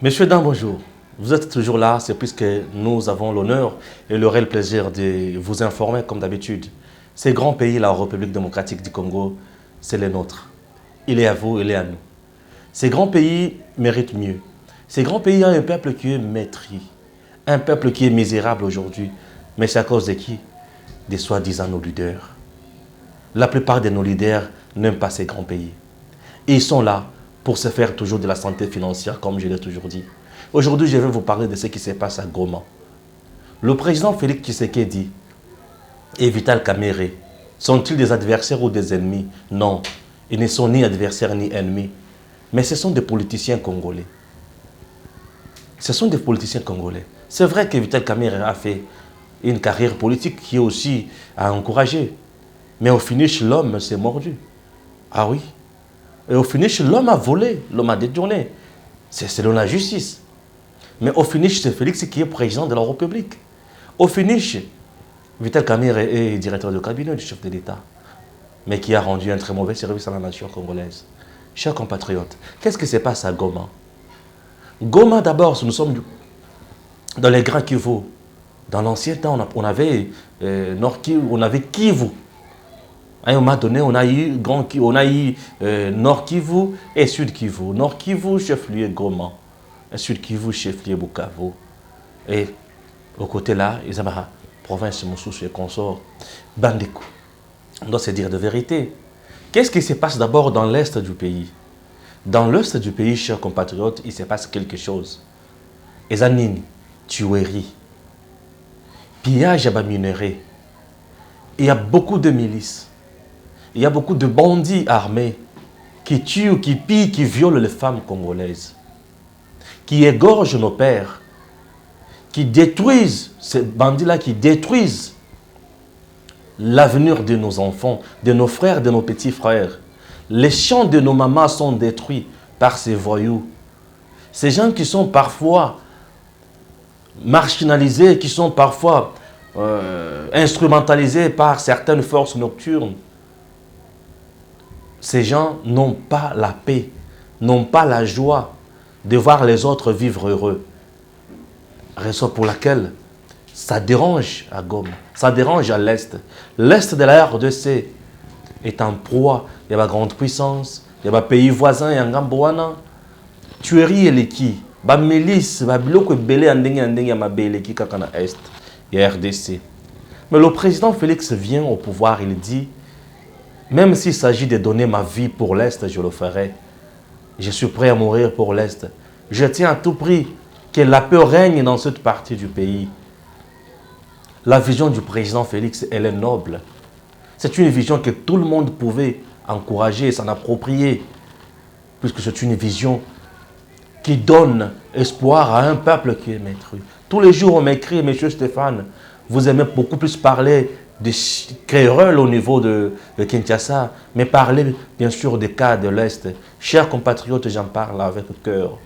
Messieurs, dames, bonjour. Vous êtes toujours là, c'est puisque nous avons l'honneur et le réel plaisir de vous informer comme d'habitude. Ces grands pays, la République démocratique du Congo, c'est le nôtre. Il est à vous, il est à nous. Ces grands pays méritent mieux. Ces grands pays ont un peuple qui est maîtris, un peuple qui est misérable aujourd'hui. Mais c'est à cause de qui? Des soi-disant nos leaders. La plupart de nos leaders n'aiment pas ces grands pays. Et ils sont là pour se faire toujours de la santé financière, comme je l'ai toujours dit. Aujourd'hui, je vais vous parler de ce qui se passe à Goma. Le président Félix Tshisekedi et Vital Kamerhe sont-ils des adversaires ou des ennemis? Non, ils ne sont ni adversaires ni ennemis. Mais ce sont des politiciens congolais. Ce sont des politiciens congolais. C'est vrai que Vital Kamerhe a fait une carrière politique qui est aussi à encourager. Mais au finish, l'homme s'est mordu. Ah oui. Et au finish, l'homme a volé, l'homme a détourné. C'est selon la justice. Mais au finish, c'est Félix qui est président de la République. Au finish, Vital Kamerhe est directeur de cabinet du chef de l'État, mais qui a rendu un très mauvais service à la nation congolaise. Chers compatriotes, qu'est-ce qui se passe à Goma? Goma, d'abord, nous sommes dans les Grands Kivu. Dans l'ancien temps, on avait Nord Kivu, on avait Kivu. À un moment donné, on a eu Nord Kivu et Sud Kivu. Nord Kivu, chef-lieu Goma. Et Sud Kivu, chef-lieu Bukavu. Et au côté là, ils ont la province Moussous et consorts. Bandeko. On doit se dire de vérité. Qu'est-ce qui se passe d'abord dans l'est du pays? Dans l'est du pays, chers compatriotes, il se passe quelque chose. Ezanini, tuerie, pillage à minerai. Il y a beaucoup de milices. Il y a beaucoup de bandits armés qui tuent, qui pillent, qui violent les femmes congolaises, qui égorgent nos pères, qui détruisent, ces bandits-là qui détruisent l'avenir de nos enfants, de nos frères, de nos petits frères. Les champs de nos mamans sont détruits par ces voyous. Ces gens qui sont parfois marginalisés, qui sont parfois instrumentalisés par certaines forces nocturnes. Ces gens n'ont pas la paix, n'ont pas la joie de voir les autres vivre heureux. Raison pour laquelle ça dérange à Goma, ça dérange à l'Est. L'Est de la RDC est en proie. Il y a la grande puissance, il y a les pays voisins, il y a Ngambouana. Tuerie et l'équipe, la milice, la biloko belé andenge ya mabele qui kakana Est, il y a RDC. Mais le président Félix vient au pouvoir, il dit: même s'il s'agit de donner ma vie pour l'Est, je le ferai. Je suis prêt à mourir pour l'Est. Je tiens à tout prix que la paix règne dans cette partie du pays. La vision du président Félix, elle est noble. C'est une vision que tout le monde pouvait encourager, s'en approprier, puisque c'est une vision qui donne espoir à un peuple qui est maîtris. Tous les jours, on m'écrit: Monsieur Stéphane, vous aimez beaucoup plus parler des querelles au niveau de Kinshasa, mais parler bien sûr des cas de l'Est. Chers compatriotes, j'en parle avec cœur.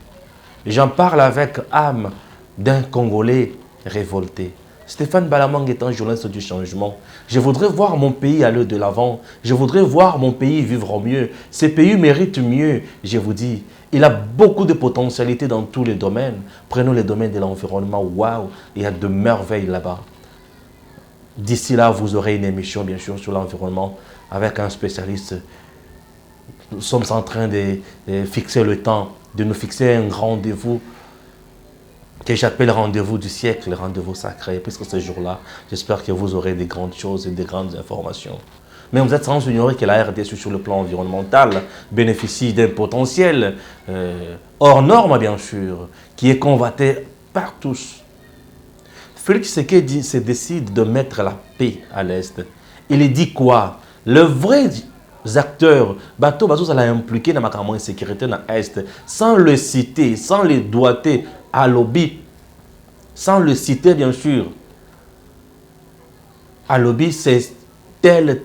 J'en parle avec âme d'un Congolais révolté. Stéphane Balamang est un journaliste du changement. Je voudrais voir mon pays aller de l'avant. Je voudrais voir mon pays vivre mieux. Ces pays méritent mieux, je vous dis. Il a beaucoup de potentialités dans tous les domaines. Prenons le domaine de l'environnement. Waouh, il y a de merveilles là-bas. D'ici là, vous aurez une émission, bien sûr, sur l'environnement avec un spécialiste. Nous sommes en train de fixer le temps, de nous fixer un rendez-vous que j'appelle rendez-vous du siècle, rendez-vous sacré, puisque ce jour-là, j'espère que vous aurez des grandes choses et des grandes informations. Mais vous êtes sans ignorer que la RDC, sur le plan environnemental, bénéficie d'un potentiel hors norme, bien sûr, qui est convoité par tous. Félix Tshisekedi se décide de mettre la paix à l'Est. Il dit quoi? Le vrai acteurs, bateau bateau ça l'a impliqué dans ma sécurité dans l'Est, sans le citer, sans le doiter à lobby, sans le citer bien sûr. À lobby, c'est tel.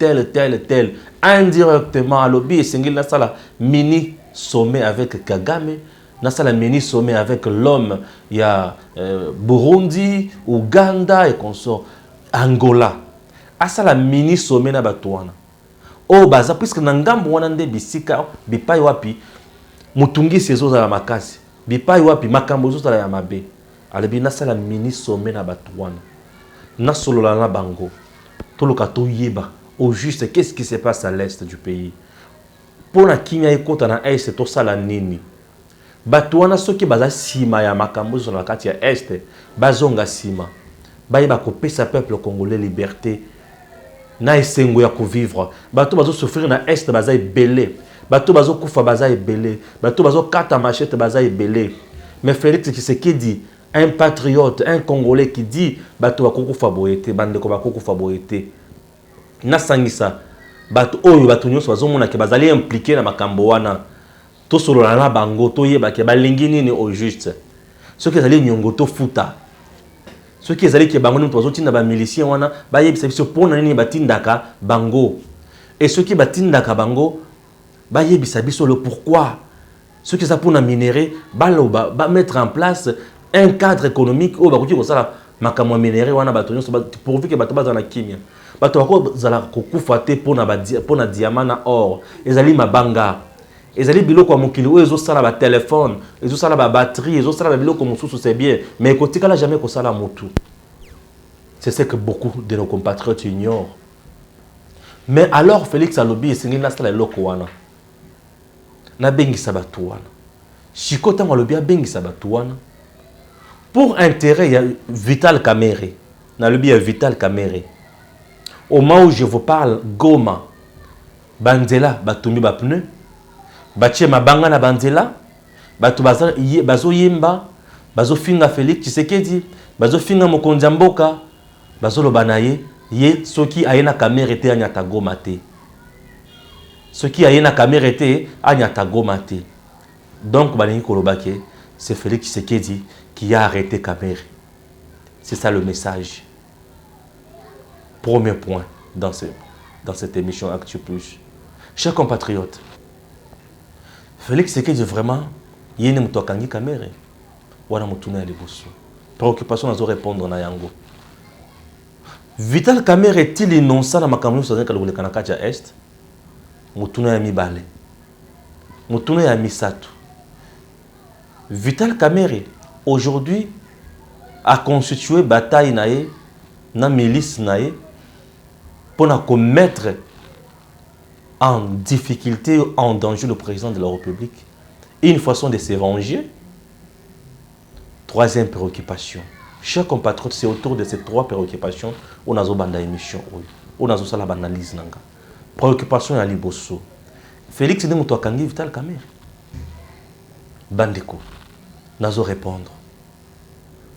Indirectement, à lobby, et c'est un mini sommet avec Kagame. Dans le mini sommet avec l'homme, il y a Burundi, Ouganda et consort, Angola. À ça, la mini sommet na batouana. Oh, baza, puisque Nangambo wana nde bisika, bipai wapi, mutungi sezo za la makasi. bipai wapi makambo zozala ya mabe alobi nasala mini sommet na bato wana nasolola na bango toluka toyeba au juste qu'est-ce qui se passe à l'est du pays pour na kimia ekota na est tosala nini bato wana soki baza sima ya makambo zozala kati ya est bazonga sima bayeba kopesa peuple congolais liberté na esengo ya kovivre bato bazosouffrir na est baza ebele bato bazokufa baza ebele bato bazokata machete baza ebele mais Félix Tshisekedi un patriote un congolais qui dit bato bakokufa boye te bandeko bakokufa boye te nasangisa bato oyo bato nyonso bazomona ke bazali impliqué na makambo wana tosolola na bango toyeba ke balingi nini au juste soki ezali nyongo tofuta soki ezali ke bango mutu bazotinda bamilicien wana bayebisa biso mpona nini batindaka bango et soki batindaka bango bayebisa biso le pourquoi soki eza mpona minéré baloba bamettre en place un cadre économique oyo bakoki kosala makambo ya minéré wana bato nyonso pourvu ke bato bazala na kimia bato bakozala kokufa te mpona diamant na or ezali mabanga ezali biloko ya mokili oyo ezosala batelefone ezosala babatterie ezosala babiloko mosusu c'est bien mais ekotikala jamais kosala motu c'est ce que beaucoup de nos compatriotes ignorent mais alors Félix alobi esengeli nasala eloko wana nabengisa bato wana siko ntango alobi abengisa bato wana pour intérêt ya Vital Kamerhe nalobi ya Vital Kamerhe au moment où je vous parle Goma banzela batumbi bapneu batie mabanga na banzela bato bazoyemba bazofinga Félix Tshisekedi bazofinga mokonzi ya mboka bazoloba na ye soki aye na Kamerhe te anyata Goma te soki aye na Kamerhe te anyata Goma te donc balingi koloba ke c'est Félix Tshisekedi qui a arrêté Kamerhe. C'est ça le message. Premier point dans cette émission Actu Plus. Chers compatriotes, Félix Tshisekedi vraiment, il y a une moutoakangi Kamerhe. Wana mutuna ya liboso. Préoccupation nazo répondre na yango. Vital Kamerhe est-il innocent na makambo so zaka loleka na kati ya est? Mutuna ya mibale. Mutuna ya misato. Vital Kamerhe aujourd'hui a constitué bataille nae na milice nae pour commettre en difficulté, en danger le président de la République. Une façon de se venger. Troisième préoccupation. Chers compatriotes, c'est autour de ces trois préoccupations où nous avons une émission, où nous avons une analyse. Préoccupation à Liboso. Félix Ndemoutoakangi Vital Kamerhe. Bandeko. Nous allons répondre.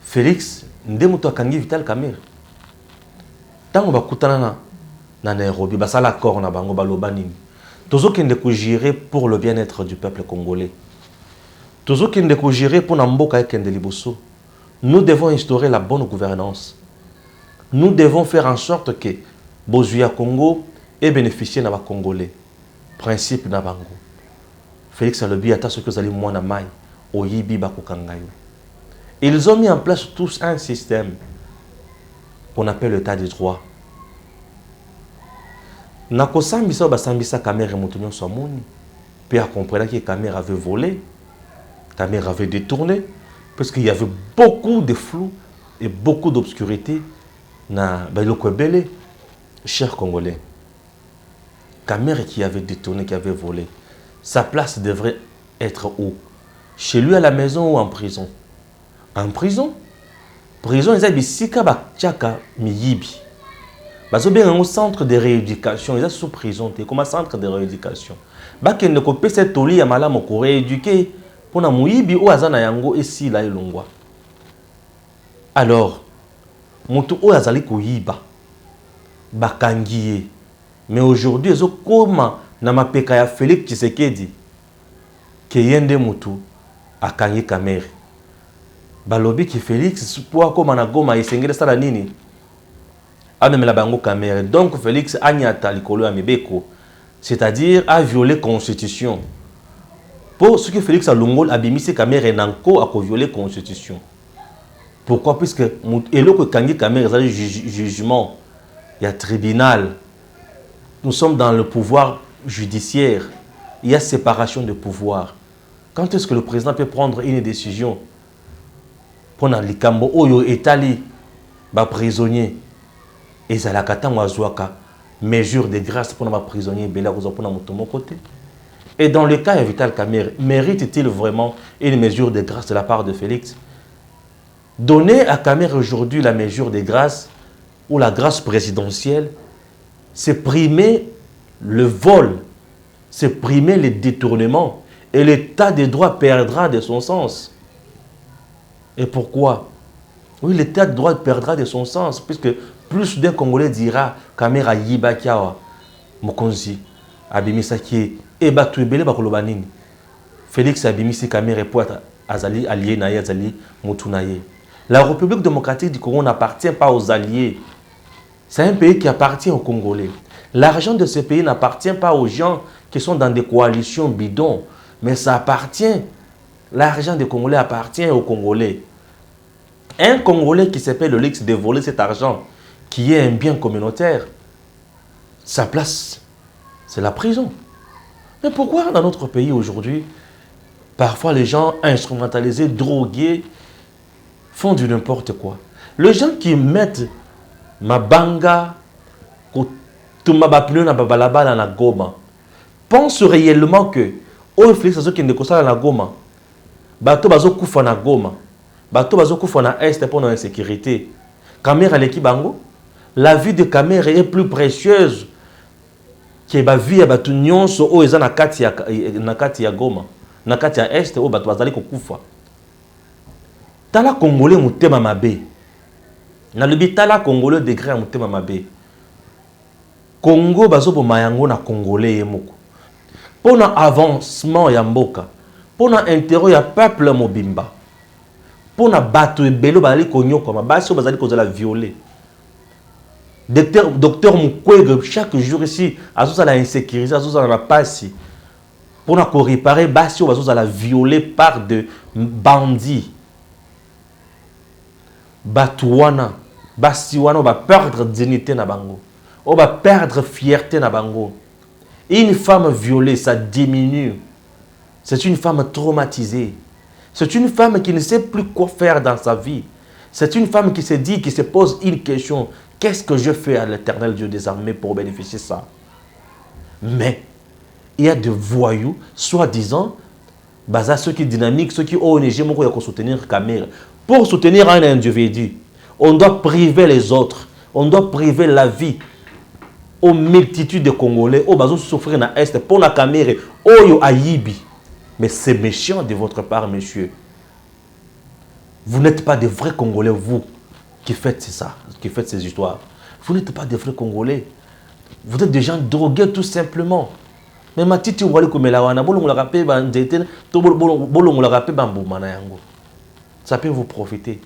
Félix Ndemoutoakangi Vital Kamerhe. Tant on va kutana na Nairobi, basala accord na bango baloba nini. Tozo kende ko gérer pour le bien-être du peuple congolais. Tozo kende ko gérer pour na mboka ekende liboso. Nous devons instaurer la bonne gouvernance. Nous devons faire en sorte que Bozuya Congo ait bénéficié na ba Congolais. Principe na bango. Félix alobi ata ce que vous allez mwana mai oyibi ba kokangayo. Ils ont mis en place tous un système qu'on appelle l'état de droit. Nakosambisa basambisa Kamerhe motunyo somoni. Puis a compris que Kamerhe avait volé, Kamerhe avait détourné, parce qu'il y avait beaucoup de flou et beaucoup d'obscurité na Bailoko Ebele. Chers Congolais, Kamerhe qui avait détourné, qui avait volé, sa place devrait être où? Chez lui à la maison ou en prison? En prison? Prison, ils ont bisika bakchaka miyibi. Bazo bien un centre de rééducation, ils sont sous prison, comme un centre de rééducation. Baken ne kopé cette toli ya malamo ko rééduquer pour na muyibi ou azana yango esi la elongwa. Alors, mutu o azali ko yiba bakangiye. Mais aujourd'hui, ils ont comme na mapeka ya Félix Tshisekedi ke yende mutu akangi Kamerhe. Balobi ki Félix pour comme na Goma esengele sala nini? Amemela bango Kamerhe. Donc Félix anyata likolo ya mibeko, c'est-à-dire a violé la constitution. Pour ce que Félix a longol abimise Kamerhe nanko a violé la constitution. Pourquoi? Puisque eloko kangi Kamerhe ça jugement, il y a tribunal. Nous sommes dans le pouvoir judiciaire. Il y a séparation de pouvoir. Quand est-ce que le président peut prendre une décision pour les Cambo Oyo Etali, prisonnier, et ça la katang azwaka, mesure de grâce pour les prisonniers, bela pour mon côté. Et dans le cas de Vital Kamerhe, mérite-t-il vraiment une mesure de grâce de la part de Félix? Donner à Kamerhe aujourd'hui la mesure de grâce ou la grâce présidentielle, c'est primer le vol, c'est primer les détournements, et l'état de droit perdra de son sens. Et pourquoi? Oui, l'état de droit perdra de son sens, puisque plus d'un Congolais dira Kamerhe a yiba kiawa, mokonzi, abimisaki, et batouebele bakolobanini. Félix abimisi Kamerhe pour être azali allié naye azali mutunaye. La République démocratique du Congo n'appartient pas aux alliés. C'est un pays qui appartient aux Congolais. L'argent de ce pays n'appartient pas aux gens qui sont dans des coalitions bidons, mais ça appartient. L'argent des Congolais appartient aux Congolais. Un Congolais qui s'appelle le luxe de voler cet argent, qui est un bien communautaire, sa place, c'est la prison. Mais pourquoi dans notre pays aujourd'hui, parfois les gens instrumentalisés, drogués, font du n'importe quoi? Les gens qui mettent Mabanga, Tumabapneu na babalaba na Goma, pensent réellement que au Félix azo kende kosala na Goma, bato bazo kufa na Goma, bato bazo kufa na Est pour la insécurité. Kamerhe aleki bango, la vie de Kamerhe est plus précieuse que la vie de bato nyonso o eza na kati ya Goma, na kati ya Est o bato bazali kokufa. Tala Congolais mutema mabe. Na lobi tala Congolais degré à mutema mabe. Congo bazo bomayango na Congolais yemoko. Pour l'avancement ya mboka, pour l'intérêt ya peuple mobimba, pour na bato ebelo bazali konyoko ma basi bazali kozala violer. Docteur Mukwege chaque jour ici azoza la insécurité, azoza la pasi. Pour na ko réparer basi bazoza la violer par de bandits. Batouana, Bastiwana va perdre dignité na bango. On va perdre fierté na bango. Une femme violée, ça diminue. C'est une femme traumatisée. C'est une femme qui ne sait plus quoi faire dans sa vie. C'est une femme qui se dit, qui se pose une question. Qu'est-ce que je fais à l'Éternel Dieu des armées pour bénéficier de ça? Mais il y a des voyous, soi-disant, baza ceux qui dynamiques, ceux qui ont ONG, pour soutenir Kamerhe. Pour soutenir un individu, on doit priver les autres. On doit priver la vie aux multitudes de Congolais, aux bazos souffrir dans l'Est, pour la Kamerhe, oyo ayibi. Mais c'est méchant de votre part, monsieur. Vous n'êtes pas des vrais Congolais, vous, qui faites ça, qui faites ces histoires. Vous n'êtes pas des vrais Congolais. Vous êtes des gens drogués tout simplement. Mais ma titi wale komelawana, bolongo la rapé ban jeten, to bolongo la rapé ban boumana yango. Ça peut vous profiter.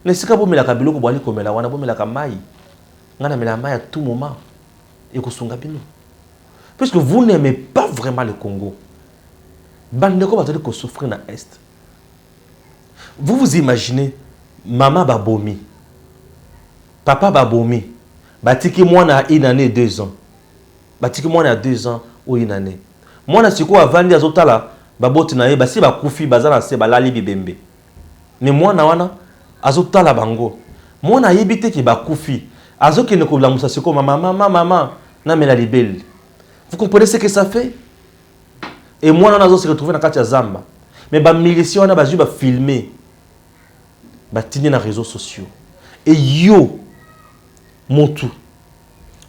Mais si vous avez un biloko boali komela wana bo melaka mai. Ngana mela mai à tout moment. Et ko sunga bino. Parce que vous n'aimez pas vraiment le Congo. Bandeko bazali ko souffrir na Est. Vous vous imaginez maman babomi. Papa babomi. Batiki moi na une année 2 ans. Batiki moi na 2 ans ou une année. Moi na siko avandi azotala baboti na ye basi bakufi bazana se balali bibembe. Mais moi na wana azotala bango. Moi na yebite ki bakufi. Azoki ne kobla musa siko maman na mela libeli. Vous comprenez ce que ça fait? Et moi na azo se retrouver na kati ya zamba. Mais ba militia wana bazu ba filmer. Ba tini na réseaux sociaux. Et yo motu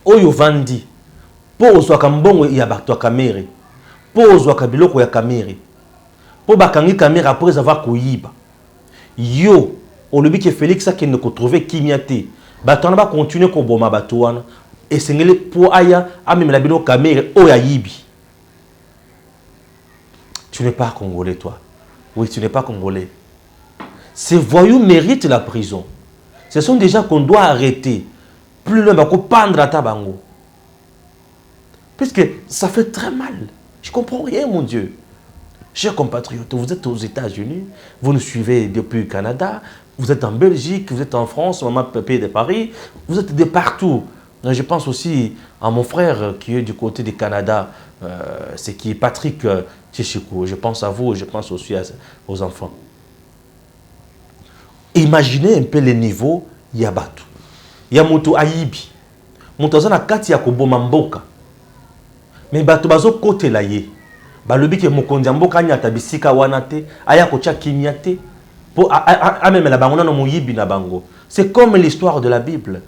oyo vandi po ozwaka mbongo ya bato ya Kamerhe. Po ozwaka biloko ya Kamerhe. Po bakangi Kamerhe après avoir koyiba. Yo, on lui dit que Félix a qui ne trouvé Kimiate. Bato na ba continuer ko boma bato wana. Et sengele po aya ameme la bilo Kamerhe oya yibi. Tu n'es pas Congolais toi. Oui, tu n'es pas Congolais. Ces voyous méritent la prison. Ce sont des gens qu'on doit arrêter. Plus loin, on va pendre à tabango. Puisque ça fait très mal. Je ne comprends rien, mon Dieu. Chers compatriotes, vous êtes aux États-Unis, vous nous suivez depuis le Canada, vous êtes en Belgique, vous êtes en France, maman Pépé de Paris, vous êtes de partout. Je pense aussi à mon frère qui est du côté du Canada, c'est qui est Patrick Je pense à vous, je pense aussi aux enfants. Imaginez un peu le niveau Yabatu. Yamutu Ayibi. Moutazana kati ya koboma mboka. Mais bato bazo kote la ye. Balobi ke mokonzi mboka nyata bisika wana te, aya kocha kimia te. Po ameme la bango na moyibi na bango. C'est comme l'histoire de la Bible.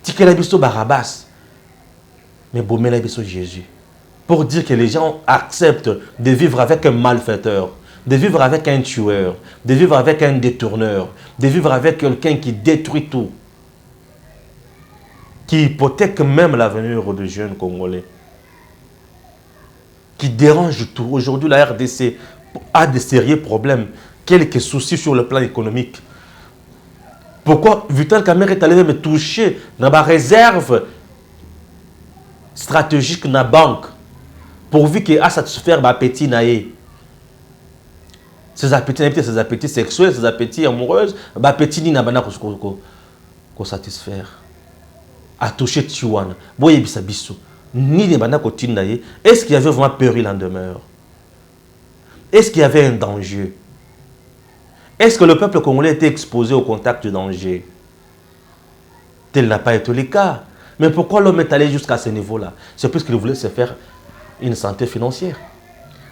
Tikela biso Barabbas. Mais bomela biso Jésus. Pour dire que les gens acceptent de vivre avec un malfaiteur, de vivre avec un tueur, de vivre avec un détourneur, de vivre avec quelqu'un qui détruit tout, qui hypothèque même l'avenir des jeunes Congolais, qui dérange tout. Aujourd'hui, la RDC a de sérieux problèmes, quelques soucis sur le plan économique. Pourquoi Vital Kamerhe est allé me toucher dans ma réserve stratégique dans la banque, pourvu qu'il a satisfaire ma appétit naïe. Ses appétits sexuels, ses appétits amoureux, ma appétit ni n'a pas qu'on satisfaire. À toucher Tiwana. Boye bisabiso. Ni des bana kotine naïe. Est-ce qu'il y avait vraiment péril en demeure? Est-ce qu'il y avait un danger? Est-ce que le peuple congolais était exposé au contact de danger? Tel n'a pas été le cas. Mais pourquoi l'homme est allé jusqu'à ce niveau-là? C'est parce qu'il voulait se faire une santé financière.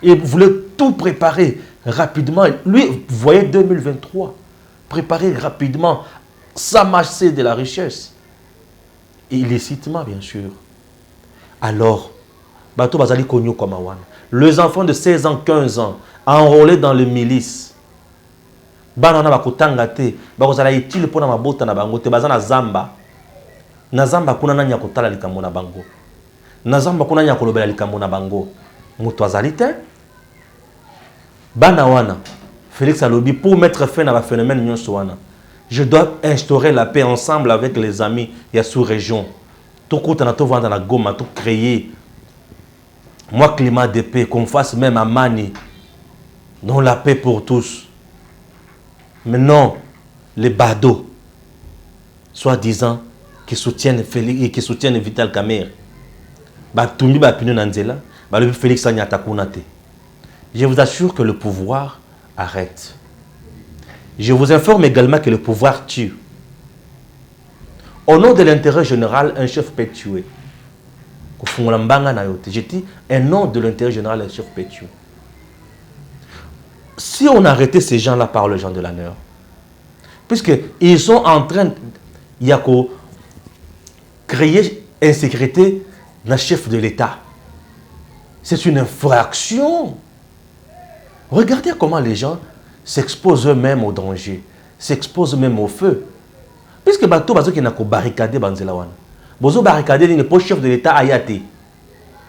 Il voulait tout préparer rapidement. Lui, vous voyez 2023, préparer rapidement, s'amasser de la richesse. Et illicitement, bien sûr. Alors, Bato Bazali Konyo Komawan, les enfants de 16 ans, 15 ans, enrôlés dans les milices, Banana Bakutangate, Bakozala utile pour na bota na bango, te bazana zamba. Na zamba kuna nanya kotala likambo na bango. Na zamba kuna nanya kolobela likambo na bango. Mutu azali te. Bana wana, Félix alobi, pour mettre fin à la phénomène nyonso wana, je dois instaurer la paix ensemble avec les amis de la sous-région. Tout côté na to vendre na Goma, tout créer moi climat de paix, qu'on fasse même à Mani, non la paix pour tous. Mais non, les badauds, soi-disant, qui soutiennent Félix et qui soutiennent Vital Kamerhe. Félix Je vous assure que le pouvoir arrête. Je vous informe également que le pouvoir tue. Au nom de l'intérêt général, un chef peut tuer. Je dis, au nom de l'intérêt général, un chef peut tuer. Si on arrêtait ces gens-là par le gens de l'honneur, puisqu'ils sont en train de créer insécurité dans le chef de l'État. C'est une infraction. Regardez comment les gens s'exposent eux-mêmes au danger, s'exposent même au feu. Puisque bateau bazo qui n'a qu'au barricadé banzelawan. Bozo barricadé n'est pas chef de l'État ayate.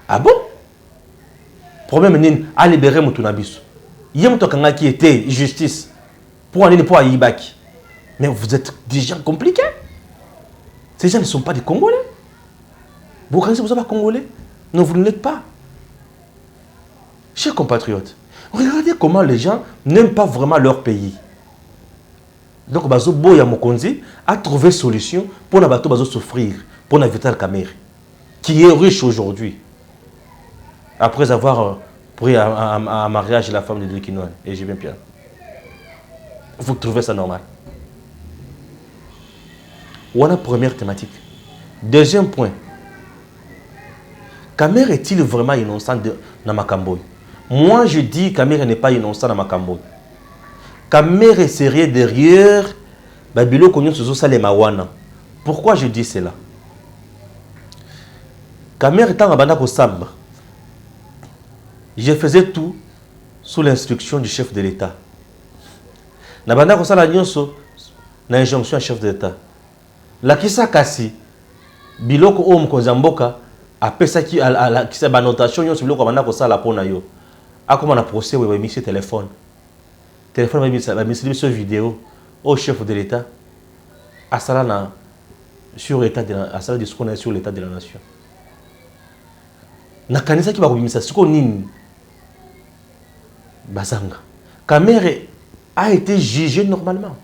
Ah bon? Problème n'est à libérer Moutounabis. Yem Tokanga qui était justice pour aller pour Aïbaki. Mais vous êtes des gens compliqués. Ces gens ne sont pas des Congolais. Vous connaissez, vous n'êtes pas Congolais? Non, vous ne l'êtes pas. Chers compatriotes, regardez comment les gens n'aiment pas vraiment leur pays. Donc, Bazo Boya Mokonzi a trouvé solution pour na bato Bazo souffrir, pour na Vital Kamerhe, qui est riche aujourd'hui. Après avoir pris un mariage la femme de Dikinoan, et j'ai bien bien. Vous trouvez ça normal? Voilà la première thématique. Deuxième point. Kamerhe est-il vraiment innocent dans Makamboy? Moi, je dis que Kamerhe n'est pas innocent dans Makamboy. Kamerhe est sérieux derrière Babilo Konyo Soso les Mawana. Pourquoi je dis cela? Kamerhe est en Abanda Kosamba. Je faisais tout sous l'instruction du chef de l'État. Nabanda Kosala Nyonso, na injonction du chef de l'État. La Kisa Kasi, Biloko Om Kozamboka, après ça qui a la notation, yo biloko Abanda Kosala pona yo. A comment on a procès, oui, mis sur téléphone. Téléphone, va mis sur vidéo au chef de l'État. À ça sur l'état de la, à ça discours sur l'état de la nation. Nakanisa qui va remettre ça, ce qu'on nini. Bazanga. Kamerhe a été jugé normalement.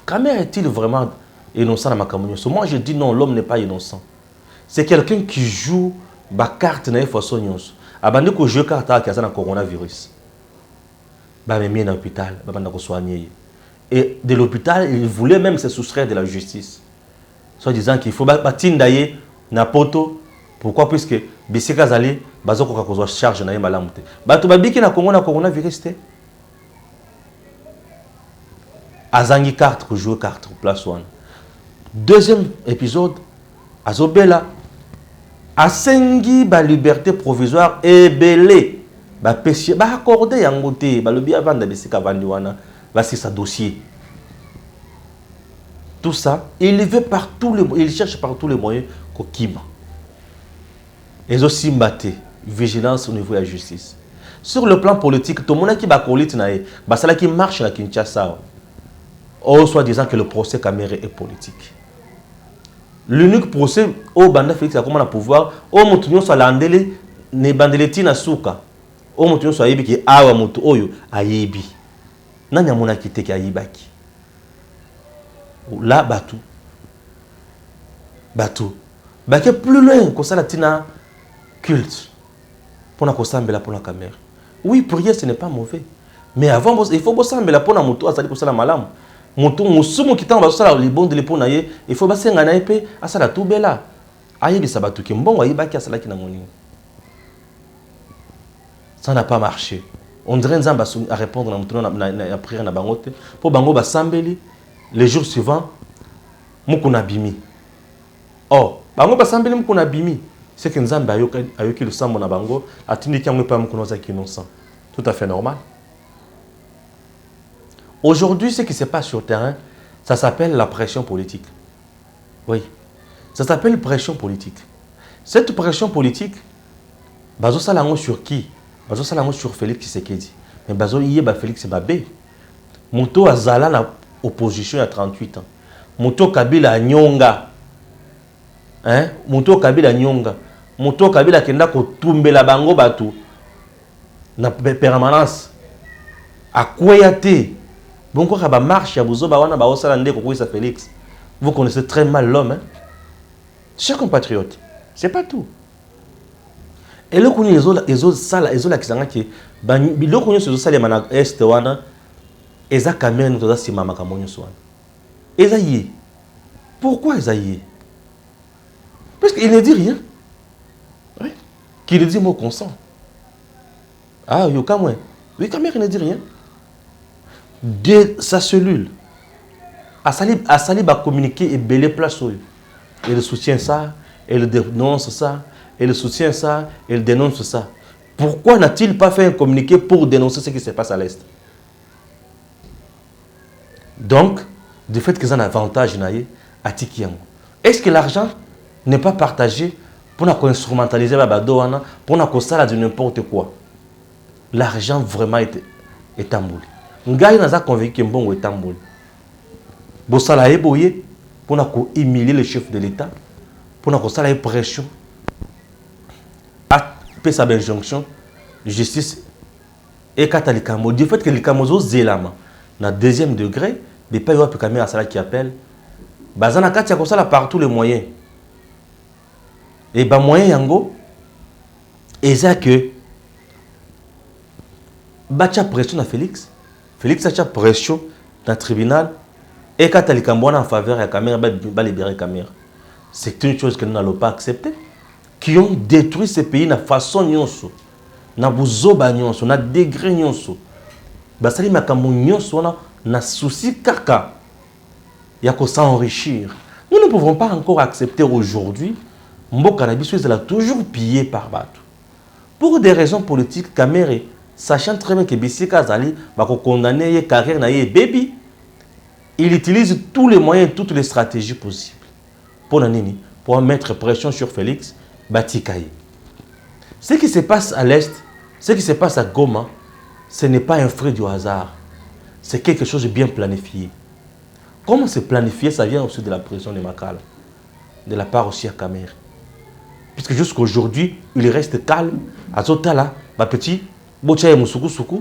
Kamerhe est-il vraiment innocent dans ma communauté? Moi je dis non, l'homme n'est pas innocent. C'est quelqu'un qui joue ma carte dans les façons. abandi ko jouer carte qui a un coronavirus. Bah mais mis dans l'hôpital, bah ko soigner. Et de l'hôpital, il voulait même se soustraire de la justice. Soit disant qu'il faut batindaye na poto. Pourquoi? Puisque bisika zali bazoko ka kozwa charge na yemba lamute. Bato babiki na Congo na coronavirus te. Azangi carte pour jouer carte place one. Deuxième épisode, Azobela Asengi ba liberté provisoire et belé ba péché ba accordé yango te ba lobi avant bisika vandi wana va c'est sa dossier. Tout ça, il cherche par tous les moyens kokima. Et aussi mbaté vigilance au niveau de la justice. Sur le plan politique, tout le monde qui va coller bah ça qui marche à Kinshasa. Ou soit disant que le procès Kamere est politique. L'unique procès au Banda Félix a comment le pouvoir, au Moutounion soit landele, ne bandeleti na souka. Au Moutounion soit yebi qui awa mutu oyo ayebi. Nanya mona kite ki ayibaki. Là batou. Batou. Baké plus loin que ça la tina culte. Pour na kosambela pour la caméra. Oui, prier ce n'est pas mauvais. Mais avant il faut kosambela pour na mutu asali kosala malamu. Mutu musumu kitanga basala libonde le pona ye, il faut basenga na epé asala tout bela. Ayebi sabatu ki mbongo ayibaki asala ki na moni. Ça n'a pas marché. On dirait nzamba à répondre na prière na bangote pour bango basambeli les jours suivants mukuna bimi. Oh, bango basambeli mukuna bimi. C'est que nzamba ayoki le sambo na bango atindiki yango pa mukuna za innocent. Tout à fait normal. Aujourd'hui, ce qui se passe sur le terrain, ça s'appelle la pression politique. Oui, ça s'appelle pression politique. Cette pression politique, bazo salango sur qui? Bazo salango sur Félix Tshisekedi. Mais bazo yeba Félix Babé. Moto azala na opposition à 38 ans. Moto Kabila nyonga. Hein? Moto Kabila nyonga. Moto Kabila kenda ko tumbela bango batu. Na permanence. Akweyate. Bon, quand on marche, Félix. Vous connaissez très mal l'homme. Hein? Chers compatriotes, c'est pas tout. Et là, les autres salles, les autres qui sont là, les autres salles, les est wana, eza caméra nous doit si mama kamonyo swan. Ezaïe. Pourquoi Ezaïe? Parce qu'il ne dit rien. Oui. Qu'il dit mot consent. Ah, yo kamwe. Oui, caméra ne dit rien. De sa cellule, Assali va communiquer et belé place. Elle soutient ça, elle dénonce ça, elle soutient ça, elle dénonce ça. Pourquoi n'a-t-il pas fait un communiqué pour dénoncer ce qui se passe à l'Est? Donc, du fait qu'ils ont un avantage à Tikiyango. Est-ce que l'argent n'est pas partagé pour instrumentaliser Babadoana, pour de n'importe quoi? L'argent vraiment est tamboulé. Ngai naza convaincu que mbongo est tamboulé. Bosala eboye pour humilier le chef de l'État, pour que ça ait pression. Après sa injonction, justice et katalikambo. Du fait que les kamozo zelama na deuxième degré, des pays où caméra sala qui appelle, bazana katia ko sala par tous les moyens. Et ba moyen yango eza que bacha pression à Félix. Félix a pression dans le tribunal et quand il en faveur de la caméra, il va libérer la caméra. C'est une chose que nous n'allons pas accepter. Qui ont détruit ce pays de façon nyonso, na buzoba nyonso, na degré nyonso. Basali makambo nyonso na souci kaka ya ko s'enrichir. Nous ne pouvons pas encore accepter aujourd'hui Mboka na biso est toujours pillé par Batou. Pour des raisons politiques, Kamere, sachant très bien que Bissika Zali va condamner sa carrière na baby, il utilise tous les moyens, toutes les stratégies possibles pour mettre pression sur Félix Batikaye. Ce qui se passe à l'Est, ce qui se passe à Goma, ce n'est pas un fruit du hasard. C'est quelque chose de bien planifié. Comment c'est planifié? Ça vient aussi de la prison de Makala, de la part aussi à Kamere. Puisque jusqu'à aujourd'hui, il reste calme. À Zotala, ma petit, Bocha et Musuku Suku,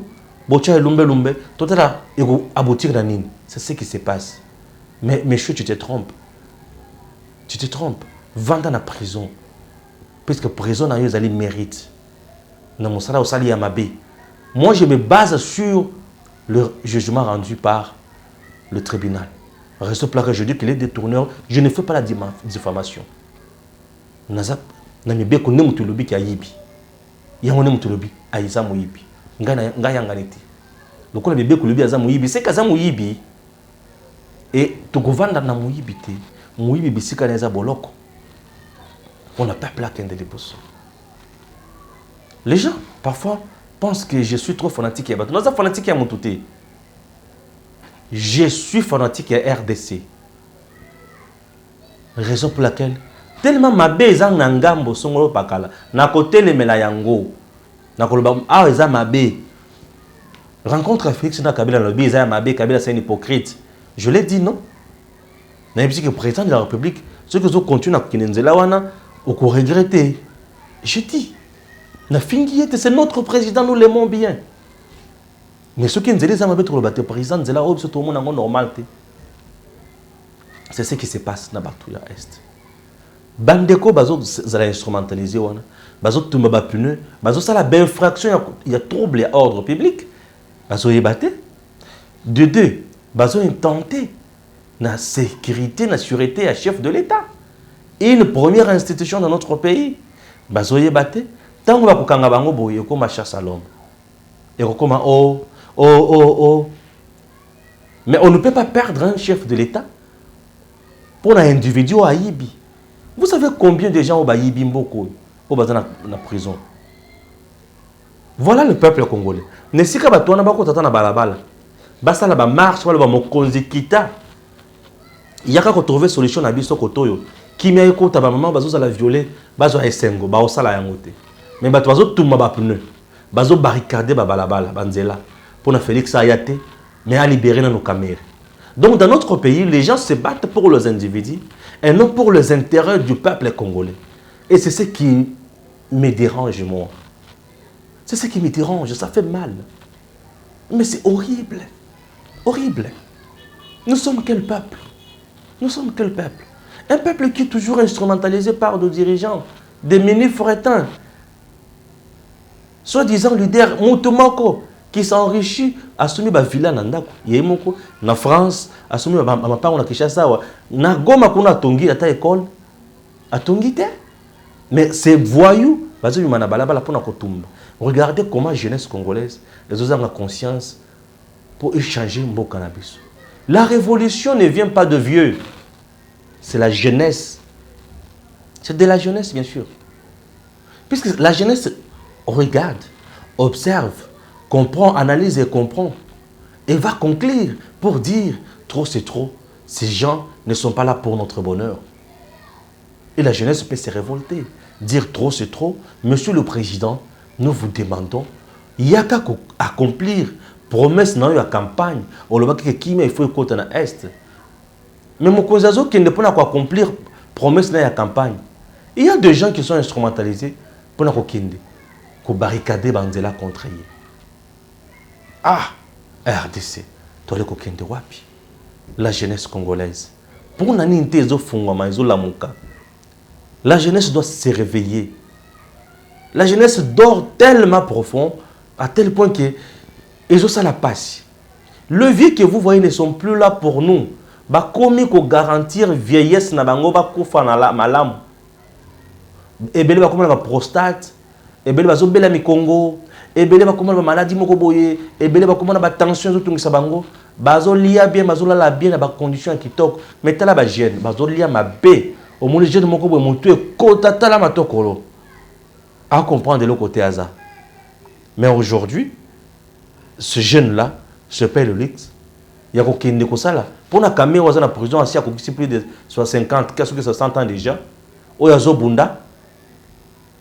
Bocha et Lumbe Lumbe, Totala, et aboutir dans Nine. C'est ce qui se passe. Mais monsieur, tu te trompes. Tu te trompes. 20 ans en prison. Puisque prison, ils mérite. Moi, je me base sur le jugement rendu par le tribunal. Reste plat que je dis qu'il est détourneur, je ne fais pas la diffamation. Nazap, namibe ko nemu tulobi ki ayibi. Yango nemu tulobi aiza muyibi. Nga yanganiti. Lokola bebe ko lobi aza muyibi, c'est kaza muyibi. Et to govanda na muyibi te, muyibi bisika neza boloko. On n'a pas plaqué de dépôt. Les gens parfois pensent que je suis trop fanatique. Non, c'est fanatique à mon touté. Je suis fanatique à RDC. Raison pour laquelle tellement ma base en nangambo songolo pakala na côté le melayango na koloba ah eza mabe rencontre Félix na Kabila lobi eza mabe Kabila c'est un hypocrite. Je l'ai dit non. Na yebisi que président de la République ceux qui ont continué à kinenzela wana au ko regretter. Je dis na fingi c'est notre président, nous l'aimons bien. Mais ceux qui nous disent que le président de la République, tout le monde est normal. C'est ce qui se passe dans Batouya Est. Bandeko, bazo zala instrumentalisé wana, bazo tumba ba pneu, bazo ça la infraction, il y a trouble à ordre public, bazo yebate. De deux, bazo intenté na sécurité, na sûreté à chef de l'État. Une première institution dans notre pays, bazo yebate. Tant que bakanga bango boye ko ma chasse à l'homme. Et comme oh. Mais on ne peut pas perdre un chef de l'État pour un individu à Ibi. Vous savez combien de gens ont Ibi Mboko au dans la prison? Voilà le peuple congolais. Ne si ka batona bako tata na balabala. Basa la ba marche wala ba mokonzi kita. Yaka ko trouver solution na biso kotoyo. Kimia eko ta ba maman bazo za la violer, bazo esengo, ba osala yangote. Mais bato bazo tuma ba pneu. Bazo barricader ba balabala, banzela. Pour na Félix Ayate, mais à libérer nos caméras. Donc dans notre pays, les gens se battent pour les individus et non pour les intérêts du peuple congolais. Et c'est ce qui me dérange, moi. C'est ce qui me dérange, ça fait mal. Mais c'est horrible. Horrible. Nous sommes quel peuple? Nous sommes quel peuple? Un peuple qui est toujours instrumentalisé par nos dirigeants, des mini-foretins, soi-disant leader Moutoumoko, qui s'enrichit à soumis ba villa nandako yemoko na France à soumis ba mapango na Kinshasa na Goma kuna tongi ata école atongi te mais ces voyous bazo yuma balabala pona kotumba. Regardez comment jeunesse congolaise les autres ont la conscience pour échanger mbo cannabis. La révolution ne vient pas de vieux, c'est la jeunesse, c'est de la jeunesse bien sûr, puisque la jeunesse regarde, observe, comprend, analyse et comprend. Et va conclure pour dire trop c'est trop. Ces gens ne sont pas là pour notre bonheur. Et la jeunesse peut se révolter. Dire trop c'est trop. Monsieur le Président, nous vous demandons, il y a qu'à accomplir promesse dans la campagne. On le voit que qui il faut écouter dans l'Est. Mais mon cousin qui ne peut pas accomplir promesse dans la campagne. Il y a des gens qui sont instrumentalisés pour ne pas barricader Banzela contre eux. Ah, RDC, la jeunesse congolaise. Pour la jeunesse doit se réveiller. La jeunesse dort tellement profond, à tel point que ils ont ça la passe. Le vieux que vous voyez ne sont plus là pour nous. Bah comme qu'on garantir vieillesse na bango ba kufa na malam. Et bien ba comme la prostate, et bien ba zo bela mi Congo. Ebele ba komona ba maladie moko boye, ebele ba komona ba tension zo tungisa bango, bazo lia bien, bazo la bien na ba condition kitoko, mais tala ba jeune, bazo lia mabe, au moins jeune moko boye mutu e kota tala matokolo. À comprendre de l'autre côté Aza. Mais aujourd'hui, ce jeune là se paye le luxe. Il y a aucun de ça là. Pour na camé waza na prison assis à plus de 50, qu'est-ce que 60 ans déjà. Oyazo bunda.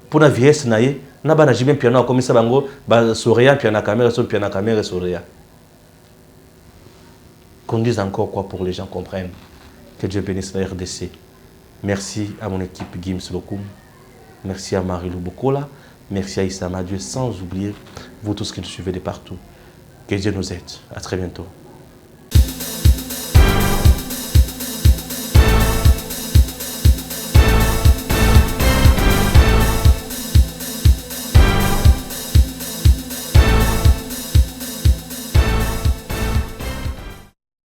Pour na vieillesse naie. Naba na jibin piano comme ça bango ba soria piano caméra soria. Qu'on dise encore quoi pour les gens comprennent. Que Dieu bénisse la RDC. Merci à mon équipe Gims Lokoum. Merci à Marie Lubokola. Merci à Issa Madieu, sans oublier vous tous qui nous suivez de partout. Que Dieu nous aide. À très bientôt.